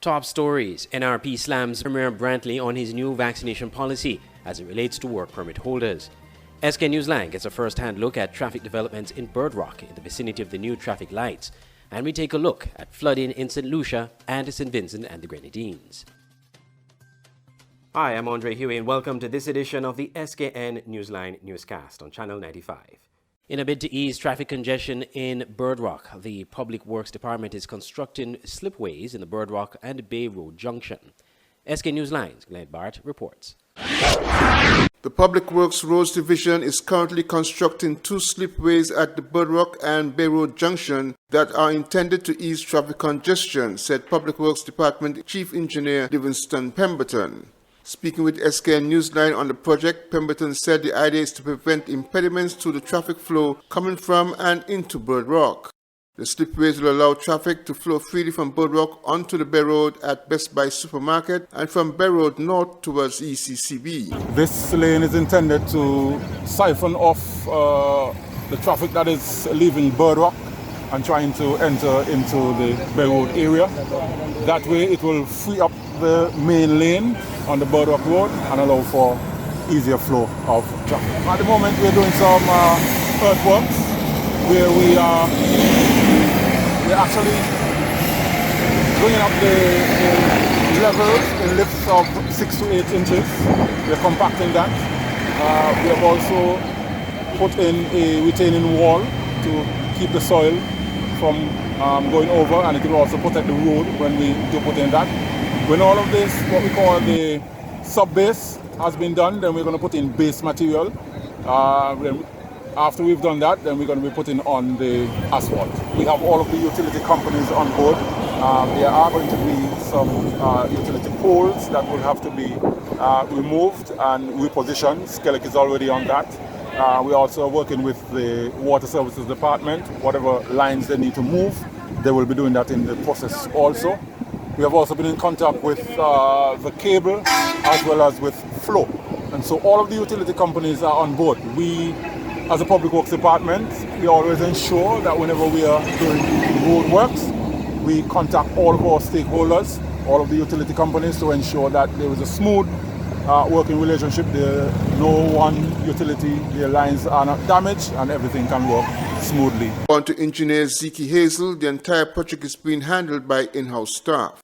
Top stories. NRP slams Premier Brantley on his new vaccination policy as it relates to work permit holders. SK Newsline gets a first-hand look at traffic developments in Bird Rock in the vicinity of the new traffic lights. And we take a look at flooding in St. Lucia and St. Vincent and the Grenadines. Hi, I'm Andre Huey and welcome to this edition of the SKN Newsline Newscast on Channel 95. In a bid to ease traffic congestion in Bird Rock, the Public Works Department is constructing slipways in the Bird Rock and Bay Road junction. SK Newsline's Glenn Bart reports. The Public Works Roads Division is currently constructing 2 slipways at the Bird Rock and Bay Road junction that are intended to ease traffic congestion, said Public Works Department Chief Engineer Livingston Pemberton. Speaking with SKN Newsline on the project, Pemberton said the idea is to prevent impediments to the traffic flow coming from and into Bird Rock. The slipways will allow traffic to flow freely from Bird Rock onto the Bay Road at Best Buy Supermarket and from Bay Road north towards ECCB. This lane is intended to siphon off the traffic that is leaving Bird Rock and trying to enter into the Bay Road area. That way it will free up the main lane on the Bird Rock Road and allow for easier flow of traffic. At the moment we're doing some earthworks where we're actually bringing up the levels in lifts of 6 to 8 inches. We're compacting that. We have also put in a retaining wall to keep the soil from going over, and it will also protect the road when we do put in that. When all of this, what we call the sub-base, has been done, then we're going to put in base material. After we've done that, then we're going to be putting on the asphalt. We have all of the utility companies on board. There are going to be some utility poles that will have to be removed and repositioned. Skelec is already on that. We're also working with the Water Services Department. Whatever lines they need to move, they will be doing that in the process also. We have also been in contact with the cable as well as with flow. And so all of the utility companies are on board. We, as a Public Works Department, we always ensure that whenever we are doing road works, we contact all of our stakeholders, all of the utility companies, to ensure that there is a smooth working relationship. No one utility, their lines are not damaged and everything can work smoothly. On to Engineer Zeke Hazel, the entire project is being handled by in-house staff.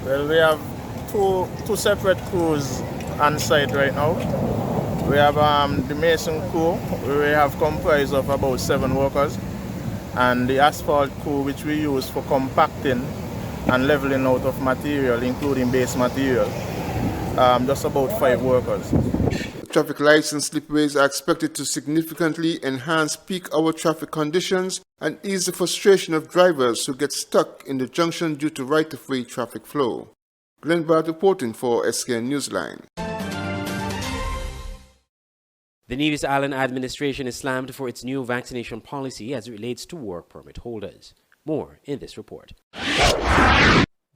Well, we have two separate crews on site right now. We have the mason crew, we have comprised of about 7 workers, and the asphalt crew, which we use for compacting and leveling out of material, including base material, just about 5 workers. Traffic lights and slipways are expected to significantly enhance peak hour traffic conditions and ease the frustration of drivers who get stuck in the junction due to right-of-way traffic flow. Glenn Bart reporting for SKN Newsline. The Nevis Island administration is slammed for its new vaccination policy as it relates to work permit holders. More in this report.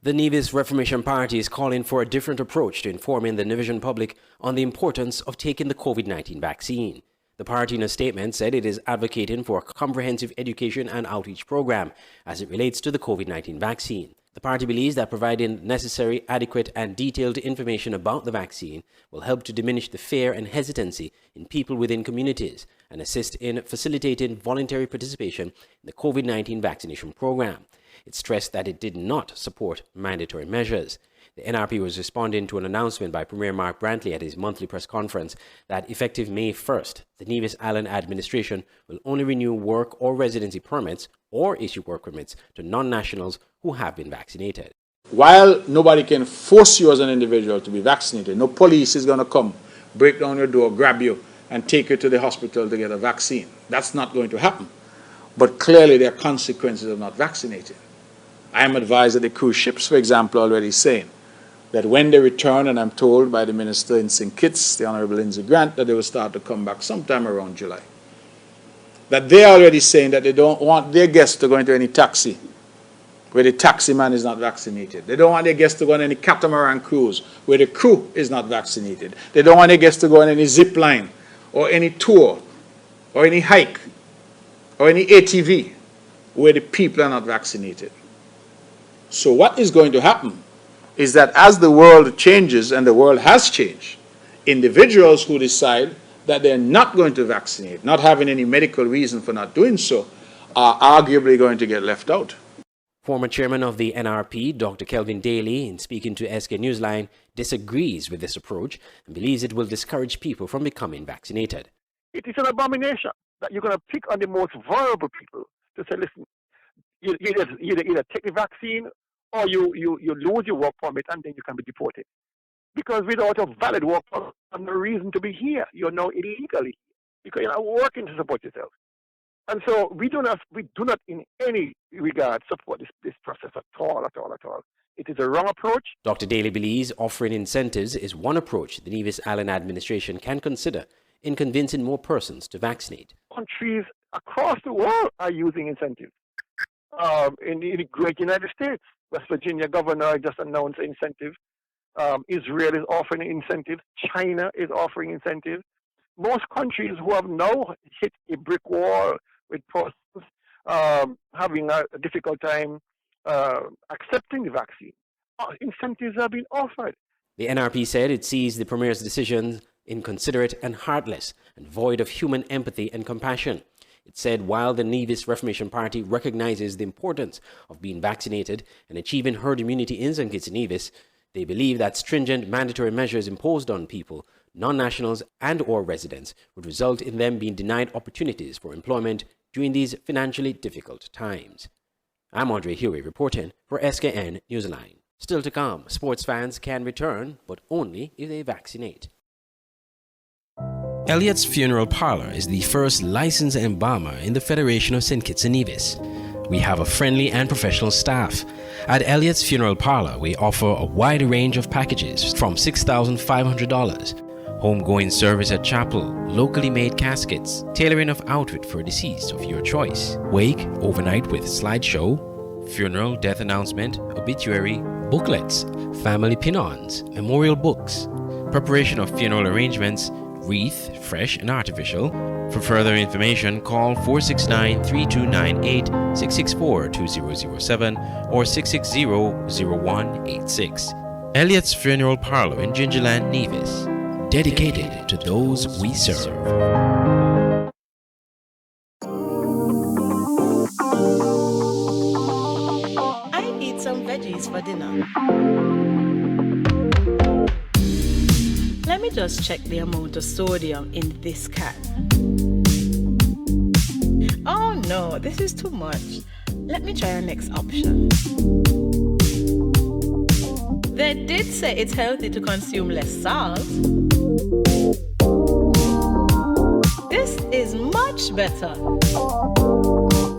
The Nevis Reformation Party is calling for a different approach to informing the Nevisian public on the importance of taking the COVID-19 vaccine. The party in a statement said it is advocating for a comprehensive education and outreach program as it relates to the COVID-19 vaccine. The party believes that providing necessary, adequate and detailed information about the vaccine will help to diminish the fear and hesitancy in people within communities and assist in facilitating voluntary participation in the COVID-19 vaccination program. It stressed that it did not support mandatory measures. The NRP was responding to an announcement by Premier Mark Brantley at his monthly press conference that effective May 1st, the Nevis Island administration will only renew work or residency permits or issue work permits to non-nationals who have been vaccinated. While nobody can force you as an individual to be vaccinated, no police is going to come, break down your door, grab you, and take you to the hospital to get a vaccine. That's not going to happen. But clearly there are consequences of not vaccinating. I am advised that the cruise ships, for example, already saying that when they return, and I'm told by the Minister in St. Kitts, the Honourable Lindsay Grant, that they will start to come back sometime around July. That they are already saying that they don't want their guests to go into any taxi where the taxi man is not vaccinated. They don't want their guests to go on any catamaran cruise where the crew is not vaccinated. They don't want their guests to go on any zip line or any tour or any hike or any ATV where the people are not vaccinated. So what is going to happen is that as the world changes, and the world has changed, individuals who decide that they're not going to vaccinate, not having any medical reason for not doing so, are arguably going to get left out. Former chairman of the NRP, Dr. Kelvin Daly, in speaking to SK Newsline, disagrees with this approach and believes it will discourage people from becoming vaccinated. It is an abomination that you're going to pick on the most vulnerable people to say, listen, you either take the vaccine or you lose your work permit and then you can be deported. Because without a valid work permit, you have no reason to be here. You're now illegally here because you're not working to support yourself. And so we do not in any regard support this process at all. It is a wrong approach. Dr. Daly believes offering incentives is one approach the Nevis Allen administration can consider in convincing more persons to vaccinate. Countries across the world are using incentives. In the great United States, West Virginia governor just announced an incentive. Israel is offering incentives. China is offering incentives. Most countries who have now hit a brick wall with persons having a difficult time accepting the vaccine, incentives are being offered. The NRP said it sees the Premier's decision inconsiderate and heartless and void of human empathy and compassion. It said while the Nevis Reformation Party recognizes the importance of being vaccinated and achieving herd immunity in St. Kitts and Nevis, they believe that stringent mandatory measures imposed on people, non-nationals and or residents, would result in them being denied opportunities for employment during these financially difficult times. I'm Andre Huey reporting for SKN Newsline. Still to come, sports fans can return, but only if they vaccinate. Elliot's Funeral Parlor is the first licensed embalmer in the Federation of St. Kitts and Nevis. We have a friendly and professional staff. At Elliot's Funeral Parlor, we offer a wide range of packages from $6,500. Homegoing service at chapel, locally made caskets, tailoring of outfit for deceased of your choice, wake, overnight with slideshow, funeral, death announcement, obituary, booklets, family pin-ons, memorial books, preparation of funeral arrangements, wreath, fresh and artificial. For further information, call 469-3298, 664-2007 or 660-0186. Elliot's Funeral Parlor in Gingerland, Nevis. Dedicated to those we serve. I need some veggies for dinner. Let me just check the amount of sodium in this can. Oh no, this is too much. Let me try our next option. They did say it's healthy to consume less salt. This is much better.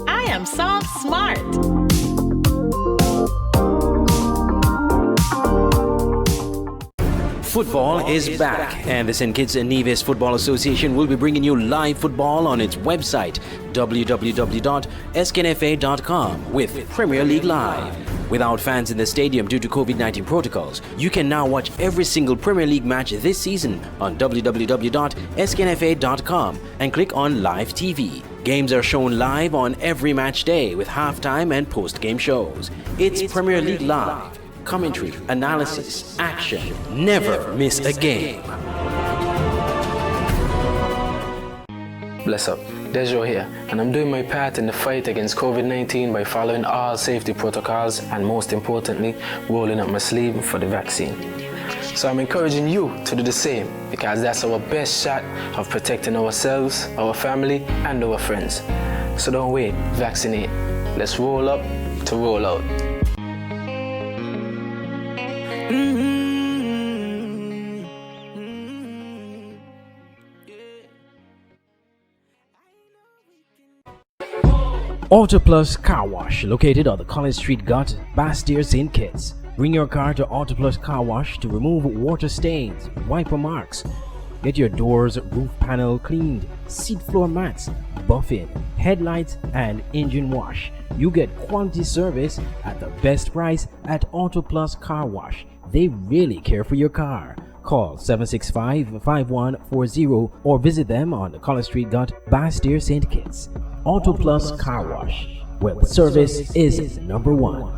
I am salt smart. Football is back, and the St. Kitts and Nevis Football Association will be bringing you live football on its website, www.sknfa.com, with Premier League Live. Without fans in the stadium due to COVID-19 protocols, you can now watch every single Premier League match this season on www.sknfa.com and click on Live TV. Games are shown live on every match day with halftime and post-game shows. It's Premier League Live. Commentary, analysis, action. Never miss a game. Bless up, Dejo here, and I'm doing my part in the fight against COVID-19 by following all safety protocols and most importantly, rolling up my sleeve for the vaccine. So I'm encouraging you to do the same because that's our best shot of protecting ourselves, our family, and our friends. So don't wait, vaccinate. Let's roll up to roll out. Auto Plus Car Wash, located on the College Street Gut, Bastyr, St. Kitts. Bring your car to Auto Plus Car Wash to remove water stains, wiper marks. Get your doors, roof panel cleaned, seat floor mats, buffing, headlights, and engine wash. You get quality service at the best price at Auto Plus Car Wash. They really care for your car. Call 765-5140 or visit them on the College Street Gut, Bastyr, St. Kitts. Auto Plus Car Wash, where the service is number one.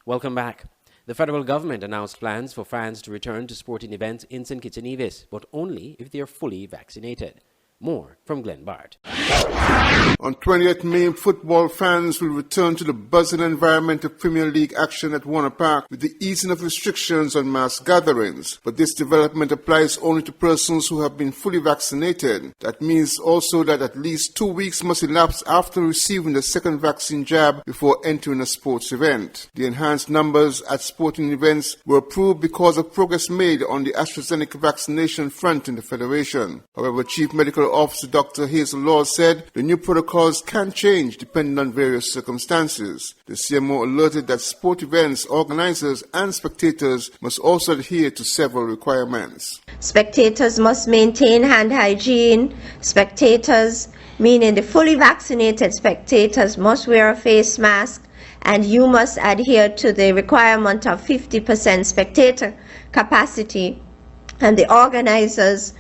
Welcome back. The federal government announced plans for fans to return to sporting events in St. Kitts and Nevis, but only if they are fully vaccinated. More from Glenn Bart. On 20th May, football fans will return to the buzzing environment of Premier League action at Warner Park with the easing of restrictions on mass gatherings. But this development applies only to persons who have been fully vaccinated. That means also that at least 2 weeks must elapse after receiving the second vaccine jab before entering a sports event. The enhanced numbers at sporting events were approved because of progress made on the AstraZeneca vaccination front in the Federation. However, Chief Medical Officer Dr. Hazel Law said the new protocols can change depending on various circumstances. The CMO alerted that sport events organizers and spectators must also adhere to several requirements. Spectators must maintain hand hygiene. Spectators, meaning the fully vaccinated spectators, must wear a face mask, and you must adhere to the requirement of 50% spectator capacity. And the organizers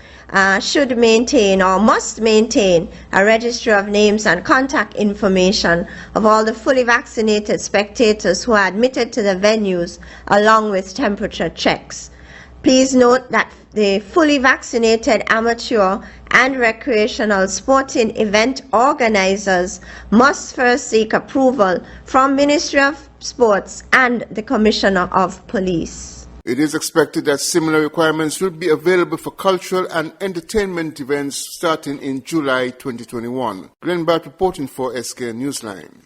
should maintain or must maintain a registry of names and contact information of all the fully vaccinated spectators who are admitted to the venues, along with temperature checks. Please note that the fully vaccinated amateur and recreational sporting event organizers must first seek approval from Ministry of Sports and the Commissioner of Police. It is expected that similar requirements will be available for cultural and entertainment events starting in July 2021. Glenn Bart reporting for SK Newsline.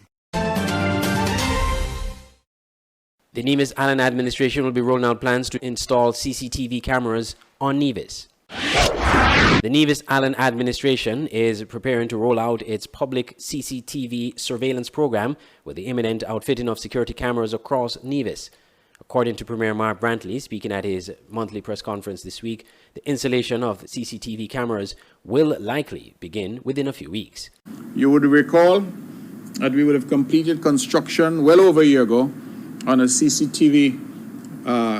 The Nevis Allen administration will be rolling out plans to install CCTV cameras on Nevis. The Nevis Allen administration is preparing to roll out its public CCTV surveillance program with the imminent outfitting of security cameras across Nevis. According to Premier Mark Brantley, speaking at his monthly press conference this week, the installation of CCTV cameras will likely begin within a few weeks. You would recall that we would have completed construction well over a year ago on a CCTV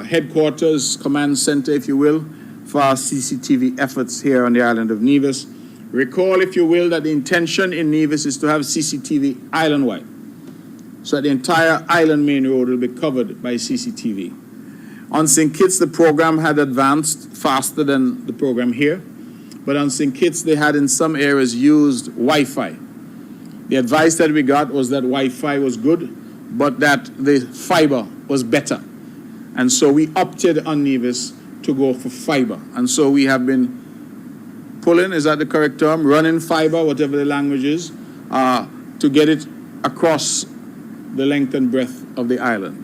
headquarters, command center, if you will, for our CCTV efforts here on the island of Nevis. Recall, if you will, that the intention in Nevis is to have CCTV island-wide. So the entire island main road will be covered by CCTV. On St. Kitts, the program had advanced faster than the program here. But on St. Kitts, they had in some areas used Wi-Fi. The advice that we got was that Wi-Fi was good, but that the fiber was better. And so we opted on Nevis to go for fiber. And so we have been pulling, is that the correct term? Running fiber, whatever the language is, to get it across the length and breadth of the island.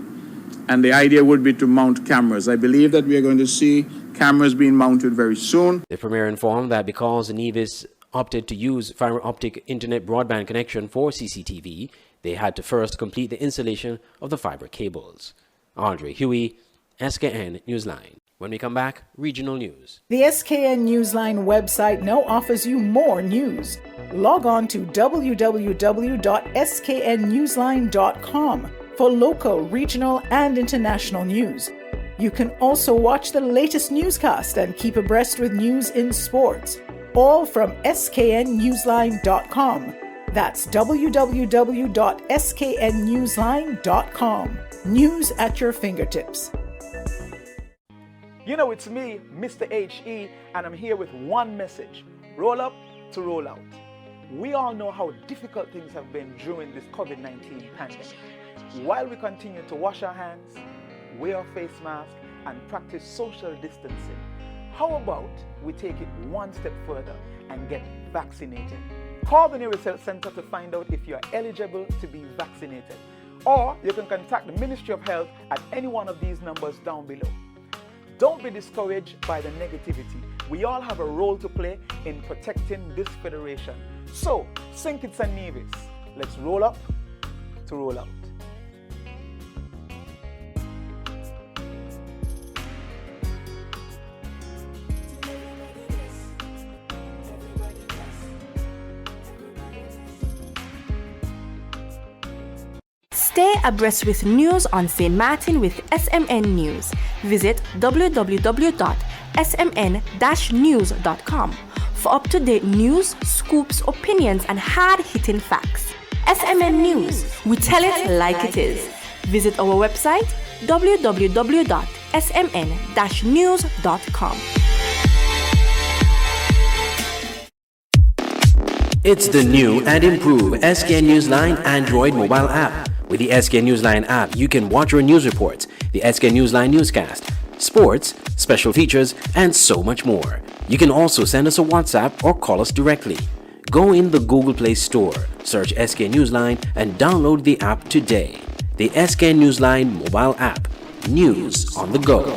And the idea would be to mount cameras. I believe that we are going to see cameras being mounted very soon. The Premier informed that because Nevis opted to use fiber optic internet broadband connection for CCTV, they had to first complete the installation of the fiber cables. Andre Huey, SKN Newsline. When we come back, regional news. The SKN Newsline website now offers you more news. Log on to www.sknnewsline.com for local, regional, and international news. You can also watch the latest newscast and keep abreast with news in sports, all from sknnewsline.com. That's www.sknnewsline.com. News at your fingertips. You know, it's me, Mr. HE, and I'm here with one message. Roll up to roll out. We all know how difficult things have been during this COVID-19 pandemic. While we continue to wash our hands, wear a face mask, and practice social distancing, how about we take it one step further and get vaccinated? Call the nearest health center to find out if you are eligible to be vaccinated. Or you can contact the Ministry of Health at any one of these numbers down below. Don't be discouraged by the negativity. We all have a role to play in protecting this federation. So, St. Kitts and Nevis, let's roll up to roll out. Stay abreast with news on St. Martin with SMN News. Visit www.smn-news.com for up-to-date news, scoops, opinions, and hard-hitting facts. SMN News, we tell it like it is. Visit our website www.smn-news.com. It's the new and improved SK Newsline Android mobile app. With the SK Newsline app, you can watch your news reports, the SK Newsline Newscast, sports, special features, and so much more. You can also send us a WhatsApp or call us directly. Go in the Google Play Store, search SK Newsline, and download the app today. The SK Newsline mobile app. News on the go.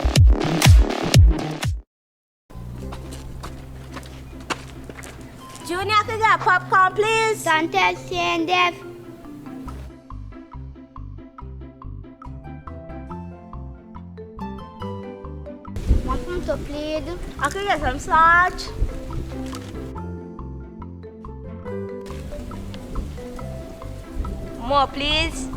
Junior, can I get popcorn, please? Santel CNDF. Want to plead? I can get some salt. More, please.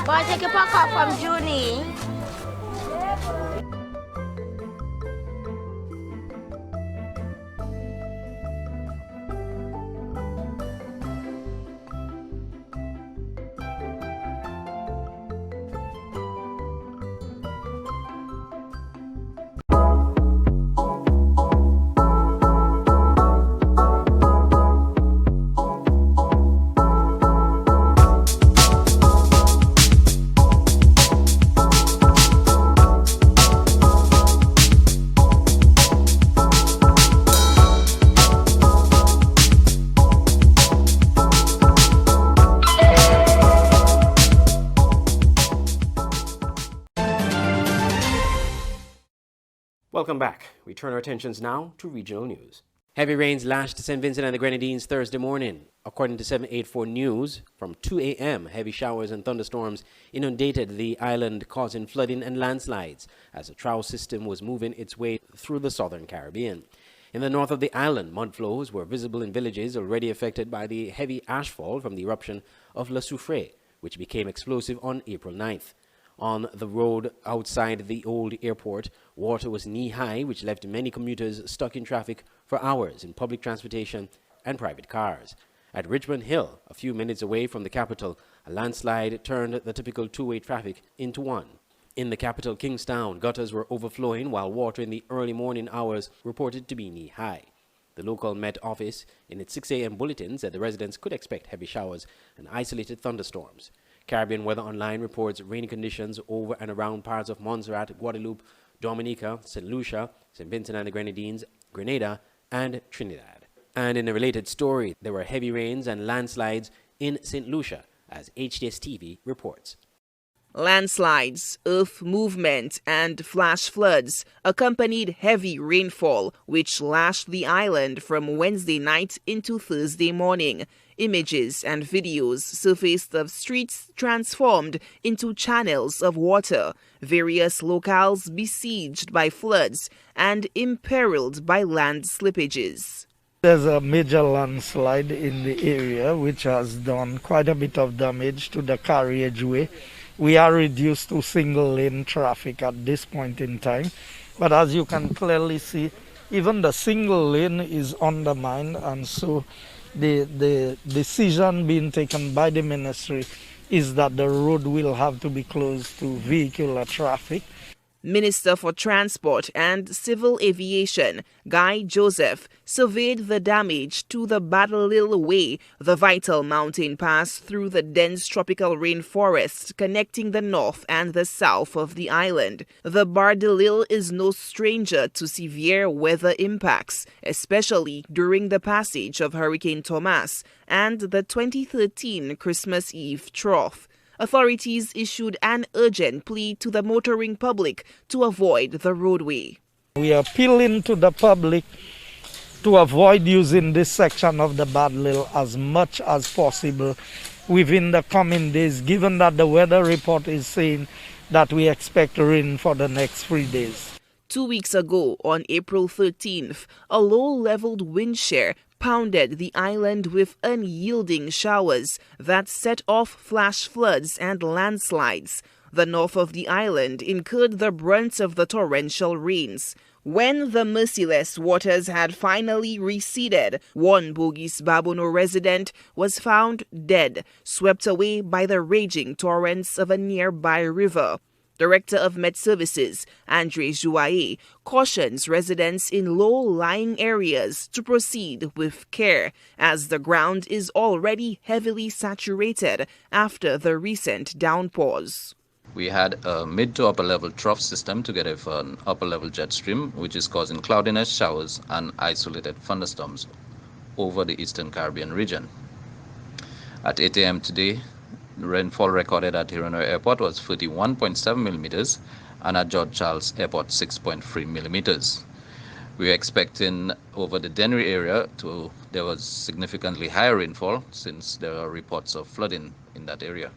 Boy, take your popcorn from Junie. Welcome back. We turn our attentions now to regional news. Heavy rains lashed St. Vincent and the Grenadines Thursday morning. According to 784 News, from 2 a.m., heavy showers and thunderstorms inundated the island, causing flooding and landslides as the trough system was moving its way through the southern Caribbean. In the north of the island, mud flows were visible in villages already affected by the heavy ashfall from the eruption of Le Soufrière, which became explosive on April 9th. On the road outside the old airport, water was knee-high, which left many commuters stuck in traffic for hours in public transportation and private cars. At Richmond Hill, a few minutes away from the capital, a landslide turned the typical two-way traffic into one. In the capital, Kingstown, gutters were overflowing, while water in the early morning hours reported to be knee-high. The local Met Office, in its 6 a.m. bulletin, said the residents could expect heavy showers and isolated thunderstorms. Caribbean Weather Online reports rainy conditions over and around parts of Montserrat, Guadeloupe, Dominica, St. Lucia, St. Vincent and the Grenadines, Grenada, and Trinidad. And in a related story, there were heavy rains and landslides in St. Lucia, as HTS TV reports. Landslides, earth movement, and flash floods accompanied heavy rainfall, which lashed the island from Wednesday night into Thursday morning. Images and videos surfaced of streets transformed into channels of water, various locales besieged by floods and imperiled by land slippages. There's a major landslide in the area which has done quite a bit of damage to the carriageway. We are reduced to single-lane traffic at this point in time, but as you can clearly see, even the single lane is undermined, and so the decision being taken by the ministry is that the road will have to be closed to vehicular traffic. Minister for Transport and Civil Aviation, Guy Joseph, surveyed the damage to the Badalil Way, the vital mountain pass through the dense tropical rainforest connecting the north and the south of the island. The Badalil is no stranger to severe weather impacts, especially during the passage of Hurricane Thomas and the 2013 Christmas Eve trough. Authorities issued an urgent plea to the motoring public to avoid the roadway. We are appealing to the public to avoid using this section of the Badalil as much as possible within the coming days, given that the weather report is saying that we expect rain for the next 3 days. 2 weeks ago, on April 13th, a low-leveled wind shear pounded the island with unyielding showers that set off flash floods and landslides. The north of the island incurred the brunt of the torrential rains. When the merciless waters had finally receded, one Bogis Babono resident was found dead, swept away by the raging torrents of a nearby river. Director of Met Services, Andre Jouaé, cautions residents in low-lying areas to proceed with care, as the ground is already heavily saturated after the recent downpours. We had a mid to upper level trough system together with an upper level jet stream, which is causing cloudiness, showers, and isolated thunderstorms over the Eastern Caribbean region. At 8 a.m. today, the rainfall recorded at Hirono Airport was 31.7 millimeters and at George Charles Airport 6.3 millimeters. We are expecting over the Dennery area there was significantly higher rainfall since there are reports of flooding in that area.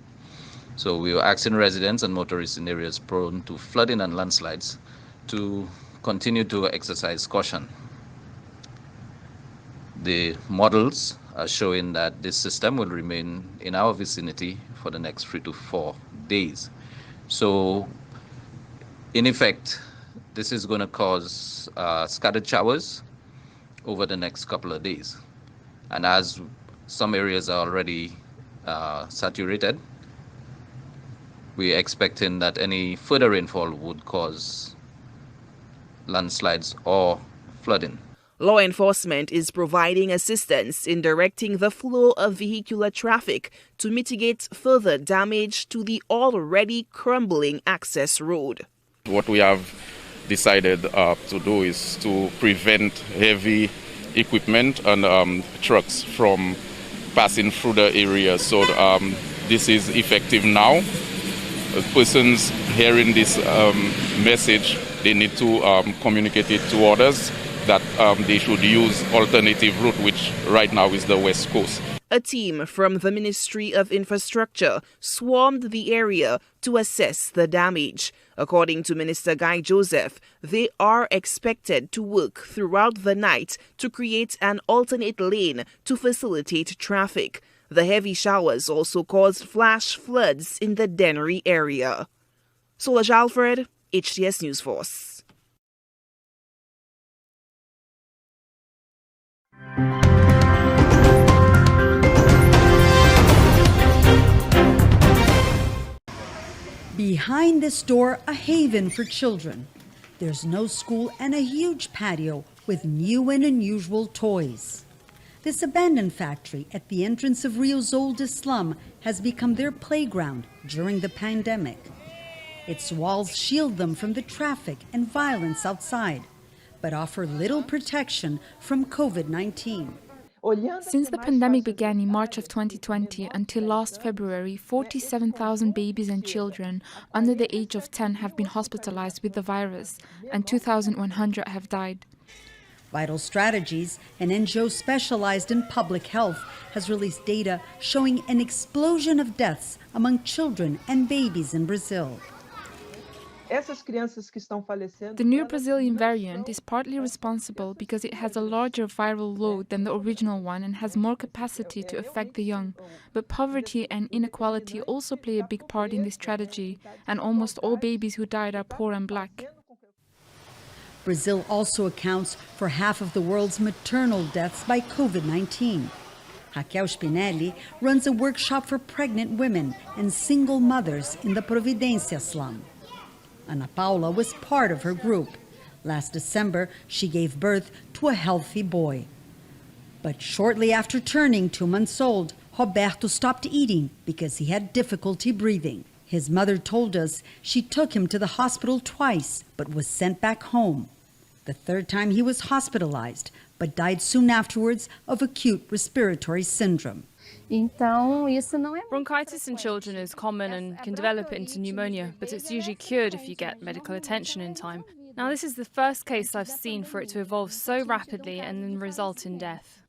So we are asking residents and motorists in areas prone to flooding and landslides to continue to exercise caution. The models are showing that this system will remain in our vicinity for the next 3 to 4 days. So in effect, this is going to cause scattered showers over the next couple of days. And as some areas are already saturated, we're expecting that any further rainfall would cause landslides or flooding. Law enforcement is providing assistance in directing the flow of vehicular traffic to mitigate further damage to the already crumbling access road. What we have decided to do is to prevent heavy equipment and trucks from passing through the area. So this is effective now. Persons hearing this message, they need to communicate it to others that they should use alternative route, which right now is the West Coast. A team from the Ministry of Infrastructure swarmed the area to assess the damage. According to Minister Guy Joseph, they are expected to work throughout the night to create an alternate lane to facilitate traffic. The heavy showers also caused flash floods in the Dennery area. Solange Alfred, HTS News Force. Behind this door, a haven for children. There's no school and a huge patio with new and unusual toys. This abandoned factory at the entrance of Rio's oldest slum has become their playground during the pandemic. Its walls shield them from the traffic and violence outside, but offer little protection from COVID-19. Since the pandemic began in March of 2020 until last February, 47,000 babies and children under the age of 10 have been hospitalized with the virus, and 2,100 have died. Vital Strategies, an NGO specialized in public health, has released data showing an explosion of deaths among children and babies in Brazil. The new Brazilian variant is partly responsible because it has a larger viral load than the original one and has more capacity to affect the young. But poverty and inequality also play a big part in this tragedy, and almost all babies who died are poor and black. Brazil also accounts for half of the world's maternal deaths by COVID-19. Raquel Spinelli runs a workshop for pregnant women and single mothers in the Providência slum. Ana Paula was part of her group. Last December, she gave birth to a healthy boy. But shortly after turning 2 months old, Roberto stopped eating because he had difficulty breathing. His mother told us she took him to the hospital twice, but was sent back home. The third time he was hospitalized, but died soon afterwards of acute respiratory syndrome. Bronchitis in children is common and can develop into pneumonia, but it's usually cured if you get medical attention in time. Now, this is the first case I've seen for it to evolve so rapidly and then result in death.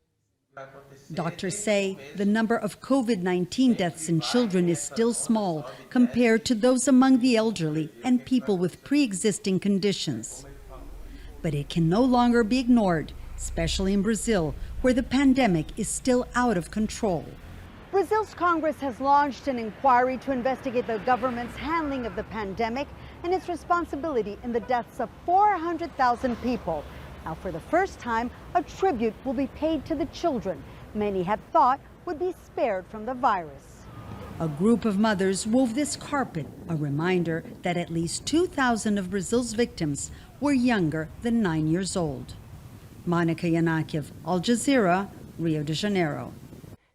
Doctors say the number of COVID-19 deaths in children is still small compared to those among the elderly and people with pre-existing conditions. But it can no longer be ignored especially in Brazil, where the pandemic is still out of control. Brazil's Congress has launched an inquiry to investigate the government's handling of the pandemic and its responsibility in the deaths of 400,000 people. Now, for the first time, a tribute will be paid to the children many had thought would be spared from the virus. A group of mothers wove this carpet, a reminder that at least 2,000 of Brazil's victims were younger than 9 years old. Monica Yanakiev, Al Jazeera, Rio de Janeiro.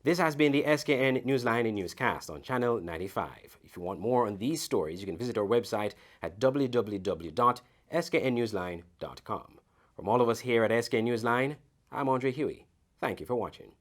This has been the SKN Newsline and Newscast on Channel 95. If you want more on these stories, you can visit our website at www.sknnewsline.com. From all of us here at SK Newsline, I'm Andre Huey. Thank you for watching.